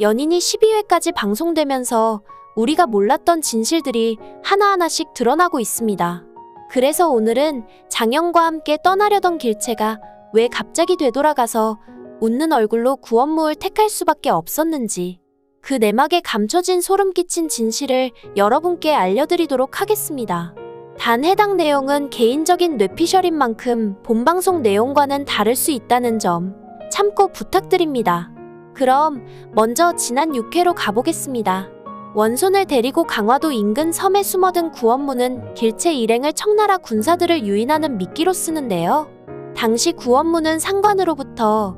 연인이 12회까지 방송되면서 우리가 몰랐던 진실들이 하나하나씩 드러나고 있습니다. 그래서 오늘은 장현과 함께 떠나려던 길채가 왜 갑자기 되돌아가서 웃는 얼굴로 구원무를 택할 수밖에 없었는지, 그 내막에 감춰진 소름 끼친 진실을 여러분께 알려드리도록 하겠습니다. 단 해당 내용은 개인적인 뇌피셜인 만큼 본방송 내용과는 다를 수 있다는 점 참고 부탁드립니다. 그럼 먼저 지난 6회로 가보겠습니다. 원손을 데리고 강화도 인근 섬에 숨어든 구원무는 길채 일행을 청나라 군사들을 유인하는 미끼로 쓰는데요. 당시 구원무는 상관으로부터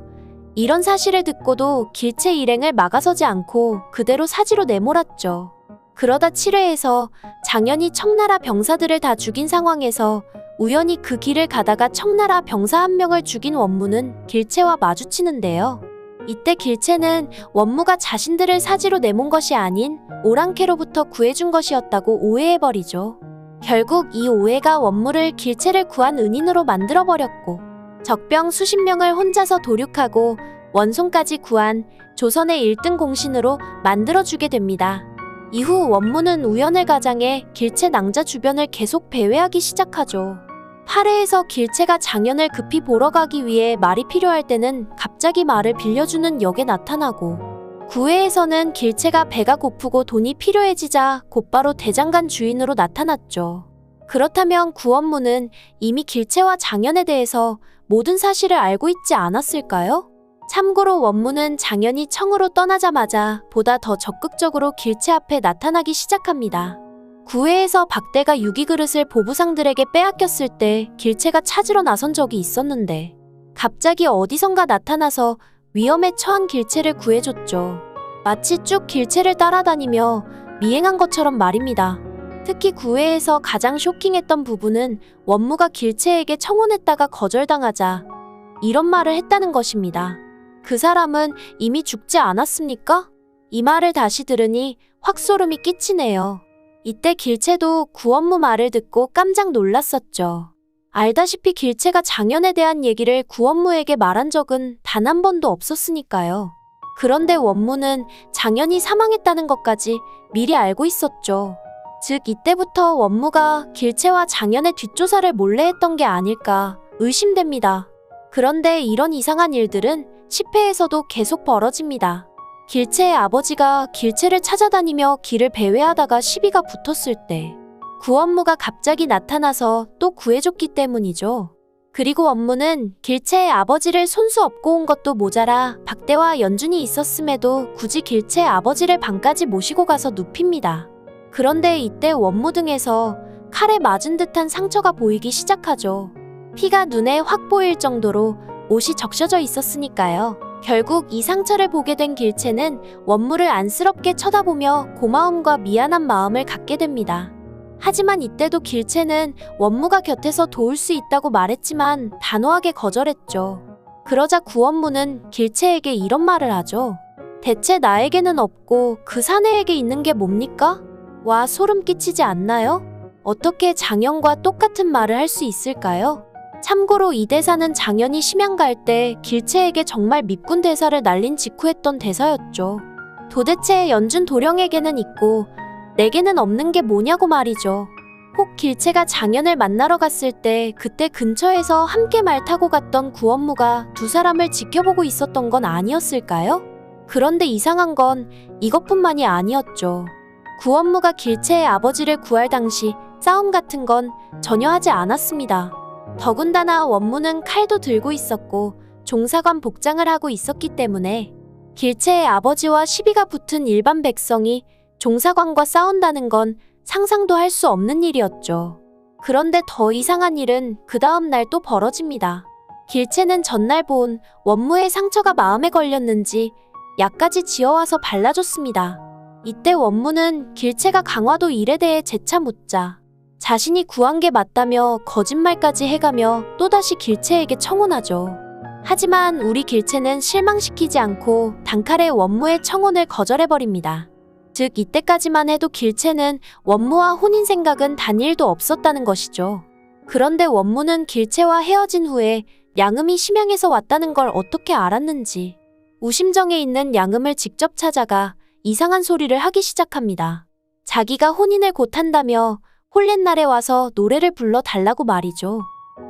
이런 사실을 듣고도 길채 일행을 막아서지 않고 그대로 사지로 내몰았죠. 그러다 7회에서 장현이 청나라 병사들을 다 죽인 상황에서 우연히 그 길을 가다가 청나라 병사 한 명을 죽인 원무는 길채와 마주치는데요. 이때 길채는 원무가 자신들을 사지로 내몬 것이 아닌 오랑캐로부터 구해준 것이었다고 오해해버리죠. 결국 이 오해가 원무를 길채를 구한 은인으로 만들어버렸고, 적병 수십 명을 혼자서 도륙하고 원손까지 구한 조선의 1등 공신으로 만들어주게 됩니다. 이후 원무는 우연을 가장해 길채 낭자 주변을 계속 배회하기 시작하죠. 8회에서 길채가 장현을 급히 보러 가기 위해 말이 필요할 때는 갑자기 말을 빌려주는 역에 나타나고, 9회에서는 길채가 배가 고프고 돈이 필요해지자 곧바로 대장간 주인으로 나타났죠. 그렇다면 구원무는 이미 길채와 장현에 대해서 모든 사실을 알고 있지 않았을까요? 참고로 원무는 장현이 청으로 떠나자마자 보다 더 적극적으로 길채 앞에 나타나기 시작합니다. 9회에서 박대가 유기그릇을 보부상들에게 빼앗겼을 때 길채가 찾으러 나선 적이 있었는데, 갑자기 어디선가 나타나서 위험에 처한 길채를 구해줬죠. 마치 쭉 길채를 따라다니며 미행한 것처럼 말입니다. 특히 9회에서 가장 쇼킹했던 부분은 원무가 길채에게 청혼했다가 거절당하자 이런 말을 했다는 것입니다. 그 사람은 이미 죽지 않았습니까? 이 말을 다시 들으니 확 소름이 끼치네요. 이때 길채도 구원무 말을 듣고 깜짝 놀랐었죠. 알다시피 길채가 장현에 대한 얘기를 구원무에게 말한 적은 단 한 번도 없었으니까요. 그런데 원무는 장현이 사망했다는 것까지 미리 알고 있었죠. 즉 이때부터 원무가 길채와 장현의 뒷조사를 몰래 했던 게 아닐까 의심됩니다. 그런데 이런 이상한 일들은 10회에서도 계속 벌어집니다. 길채의 아버지가 길채를 찾아다니며 길을 배회하다가 시비가 붙었을 때 구원무가 갑자기 나타나서 또 구해줬기 때문이죠. 그리고 원무는 길채의 아버지를 손수 업고 온 것도 모자라 박대와 연준이 있었음에도 굳이 길채의 아버지를 방까지 모시고 가서 눕힙니다. 그런데 이때 원무 등에서 칼에 맞은 듯한 상처가 보이기 시작하죠. 피가 눈에 확 보일 정도로 옷이 적셔져 있었으니까요. 결국 이 상처를 보게 된 길채는 원무를 안쓰럽게 쳐다보며 고마움과 미안한 마음을 갖게 됩니다. 하지만 이때도 길채는 원무가 곁에서 도울 수 있다고 말했지만 단호하게 거절했죠. 그러자 구원무는 길채에게 이런 말을 하죠. 대체 나에게는 없고 그 사내에게 있는 게 뭡니까? 와, 소름 끼치지 않나요? 어떻게 장현과 똑같은 말을 할 수 있을까요? 참고로 이 대사는 장현이 심양 갈 때 길채에게 정말 밉군 대사를 날린 직후 했던 대사였죠. 도대체 연준 도령에게는 있고 내게는 없는 게 뭐냐고 말이죠. 혹 길채가 장현을 만나러 갔을 때 그때 근처에서 함께 말 타고 갔던 구원무가 두 사람을 지켜보고 있었던 건 아니었을까요? 그런데 이상한 건 이것뿐만이 아니었죠. 구원무가 길채의 아버지를 구할 당시 싸움 같은 건 전혀 하지 않았습니다. 더군다나 원무는 칼도 들고 있었고 종사관 복장을 하고 있었기 때문에 길채의 아버지와 시비가 붙은 일반 백성이 종사관과 싸운다는 건 상상도 할 수 없는 일이었죠. 그런데 더 이상한 일은 그 다음 날 또 벌어집니다. 길채는 전날 본 원무의 상처가 마음에 걸렸는지 약까지 지어와서 발라줬습니다. 이때 원무는 길채가 강화도 일에 대해 재차 묻자 자신이 구한 게 맞다며 거짓말까지 해가며 또다시 길채에게 청혼하죠. 하지만 우리 길채는 실망시키지 않고 단칼에 원무의 청혼을 거절해버립니다. 즉 이때까지만 해도 길채는 원무와 혼인 생각은 단 1도 없었다는 것이죠. 그런데 원무는 길채와 헤어진 후에 양음이 심양에서 왔다는 걸 어떻게 알았는지, 우심정에 있는 양음을 직접 찾아가 이상한 소리를 하기 시작합니다. 자기가 혼인을 곧 한다며 홀린 날에 와서 노래를 불러 달라고 말이죠.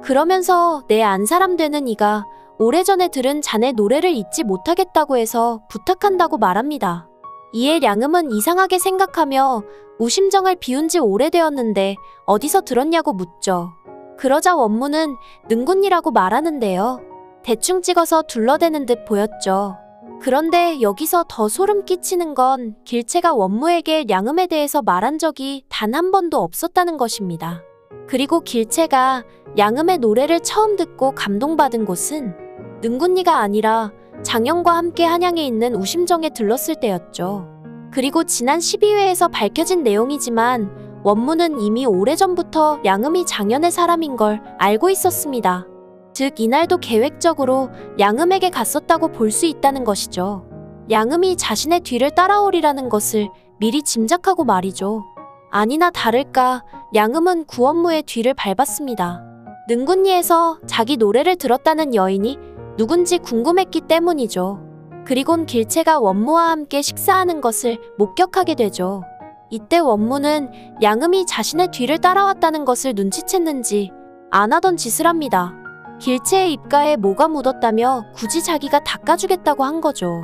그러면서 내 안사람 되는 이가 오래전에 들은 자네 노래를 잊지 못하겠다고 해서 부탁한다고 말합니다. 이에 양음은 이상하게 생각하며 우심정을 비운 지 오래되었는데 어디서 들었냐고 묻죠. 그러자 원무는 능군이라고 말하는데요. 대충 찍어서 둘러대는 듯 보였죠. 그런데 여기서 더 소름 끼치는 건 길채가 원무에게 양음에 대해서 말한 적이 단 한 번도 없었다는 것입니다. 그리고 길채가 양음의 노래를 처음 듣고 감동받은 곳은 능군이가 아니라 장영과 함께 한양에 있는 우심정에 들렀을 때였죠. 그리고 지난 12회에서 밝혀진 내용이지만 원무는 이미 오래전부터 양음이 장현의 사람인 걸 알고 있었습니다. 즉 이날도 계획적으로 양음에게 갔었다고 볼 수 있다는 것이죠. 양음이 자신의 뒤를 따라오리라는 것을 미리 짐작하고 말이죠. 아니나 다를까 양음은 구원무의 뒤를 밟았습니다. 능군리에서 자기 노래를 들었다는 여인이 누군지 궁금했기 때문이죠. 그리곤 길채가 원무와 함께 식사하는 것을 목격하게 되죠. 이때 원무는 양음이 자신의 뒤를 따라왔다는 것을 눈치챘는지 안 하던 짓을 합니다. 길채의 입가에 뭐가 묻었다며 굳이 자기가 닦아주겠다고 한 거죠.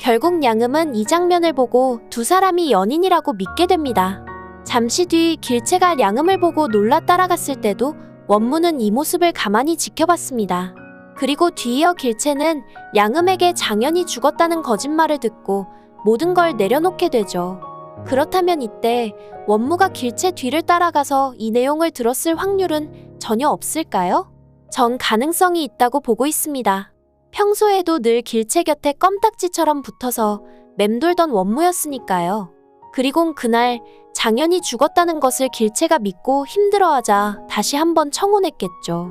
결국 양음은 이 장면을 보고 두 사람이 연인이라고 믿게 됩니다. 잠시 뒤 길채가 양음을 보고 놀라 따라갔을 때도 원무는 이 모습을 가만히 지켜봤습니다. 그리고 뒤이어 길채는 양음에게 장현이 죽었다는 거짓말을 듣고 모든 걸 내려놓게 되죠. 그렇다면 이때 원무가 길채 뒤를 따라가서 이 내용을 들었을 확률은 전혀 없을까요? 전 가능성이 있다고 보고 있습니다. 평소에도 늘 길채 곁에 껌딱지처럼 붙어서 맴돌던 원무였으니까요. 그리곤 그날 장현이 죽었다는 것을 길채가 믿고 힘들어하자 다시 한번 청혼했겠죠.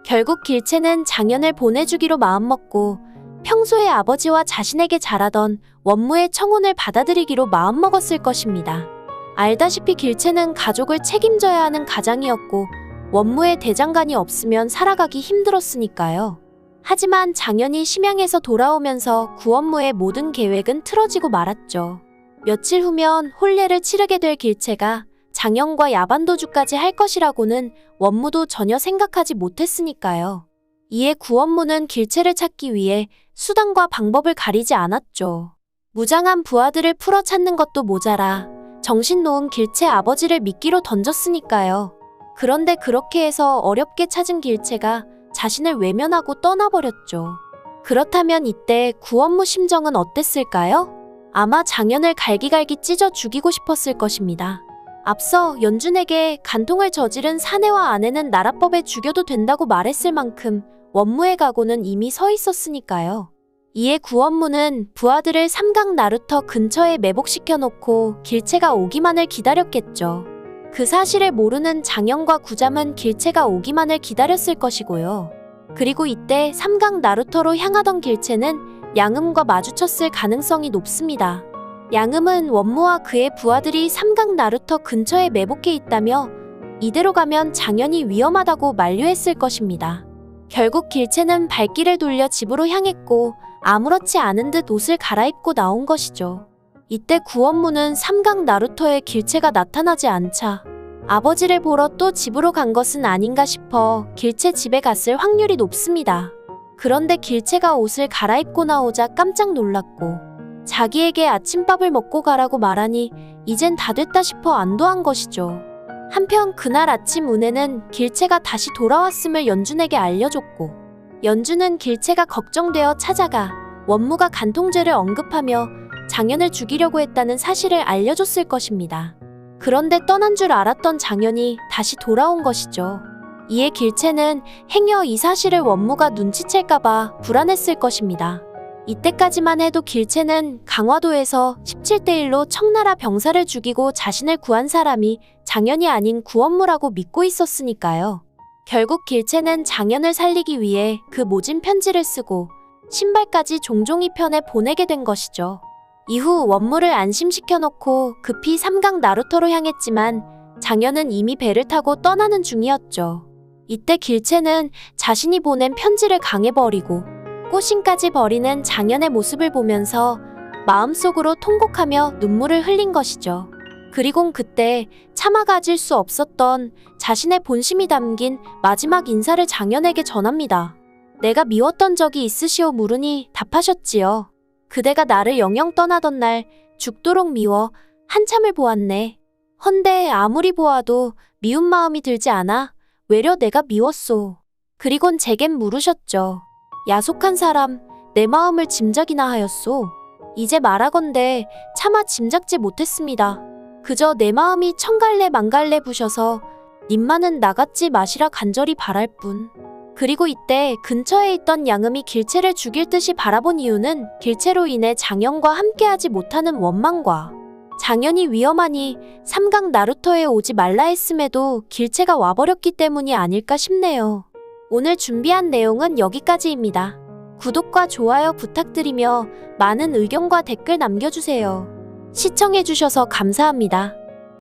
결국 길채는 장현을 보내주기로 마음먹고 평소에 아버지와 자신에게 잘하던 원무의 청혼을 받아들이기로 마음먹었을 것입니다. 알다시피 길채는 가족을 책임져야 하는 가장이었고 원무의 대장간이 없으면 살아가기 힘들었으니까요. 하지만 장현이 심양에서 돌아오면서 구원무의 모든 계획은 틀어지고 말았죠. 며칠 후면 혼례를 치르게 될 길채가 장현과 야반도주까지 할 것이라고는 원무도 전혀 생각하지 못했으니까요. 이에 구원무는 길채를 찾기 위해 수단과 방법을 가리지 않았죠. 무장한 부하들을 풀어 찾는 것도 모자라 정신 놓은 길채 아버지를 미끼로 던졌으니까요. 그런데 그렇게 해서 어렵게 찾은 길채가 자신을 외면하고 떠나버렸죠. 그렇다면 이때 구원무 심정은 어땠을까요? 아마 장현을 갈기갈기 찢어 죽이고 싶었을 것입니다. 앞서 연준에게 간통을 저지른 사내와 아내는 나라법에 죽여도 된다고 말했을 만큼 원무의 각오는 이미 서 있었으니까요. 이에 구원무는 부하들을 삼강 나루터 근처에 매복시켜 놓고 길채가 오기만을 기다렸겠죠. 그 사실을 모르는 장현과 구잠은 길채가 오기만을 기다렸을 것이고요. 그리고 이때 삼강 나루터로 향하던 길채는 양음과 마주쳤을 가능성이 높습니다. 양음은 원무와 그의 부하들이 삼강 나루터 근처에 매복해 있다며 이대로 가면 장현이 위험하다고 만류했을 것입니다. 결국 길채는 발길을 돌려 집으로 향했고 아무렇지 않은 듯 옷을 갈아입고 나온 것이죠. 이때 구원무는 삼강 나루터에 길채가 나타나지 않자 아버지를 보러 또 집으로 간 것은 아닌가 싶어 길채 집에 갔을 확률이 높습니다. 그런데 길채가 옷을 갈아입고 나오자 깜짝 놀랐고 자기에게 아침밥을 먹고 가라고 말하니 이젠 다 됐다 싶어 안도한 것이죠. 한편 그날 아침 은혜는 길채가 다시 돌아왔음을 연준에게 알려줬고 연준은 길채가 걱정되어 찾아가 원무가 간통죄를 언급하며 장현을 죽이려고 했다는 사실을 알려줬을 것입니다. 그런데 떠난 줄 알았던 장현이 다시 돌아온 것이죠. 이에 길채는 행여 이 사실을 원무가 눈치챌까봐 불안했을 것입니다. 이때까지만 해도 길채는 강화도에서 17대1로 청나라 병사를 죽이고 자신을 구한 사람이 장현이 아닌 구원무라고 믿고 있었으니까요. 결국 길채는 장현을 살리기 위해 그 모진 편지를 쓰고 신발까지 종종이 편에 보내게 된 것이죠. 이후 원무를 안심시켜 놓고 급히 삼강 나루터로 향했지만 장현은 이미 배를 타고 떠나는 중이었죠. 이때 길채는 자신이 보낸 편지를 강해버리고 꼬신까지 버리는 장연의 모습을 보면서 마음속으로 통곡하며 눈물을 흘린 것이죠. 그리곤 그때 차마 가질 수 없었던 자신의 본심이 담긴 마지막 인사를 장연에게 전합니다. 내가 미웠던 적이 있으시오 물으니 답하셨지요. 그대가 나를 영영 떠나던 날 죽도록 미워 한참을 보았네. 헌데 아무리 보아도 미운 마음이 들지 않아 외려 내가 미웠소. 그리곤 제겐 물으셨죠. 야속한 사람 내 마음을 짐작이나 하였소. 이제 말하건대 차마 짐작지 못했습니다. 그저 내 마음이 천갈래 만갈래 부셔서 님만은 나같지 마시라 간절히 바랄 뿐. 그리고 이때 근처에 있던 양음이 길채를 죽일 듯이 바라본 이유는 길채로 인해 장연과 함께하지 못하는 원망과 장연이 위험하니 삼강 나루터에 오지 말라 했음에도 길채가 와버렸기 때문이 아닐까 싶네요. 오늘 준비한 내용은 여기까지입니다. 구독과 좋아요 부탁드리며 많은 의견과 댓글 남겨주세요. 시청해주셔서 감사합니다.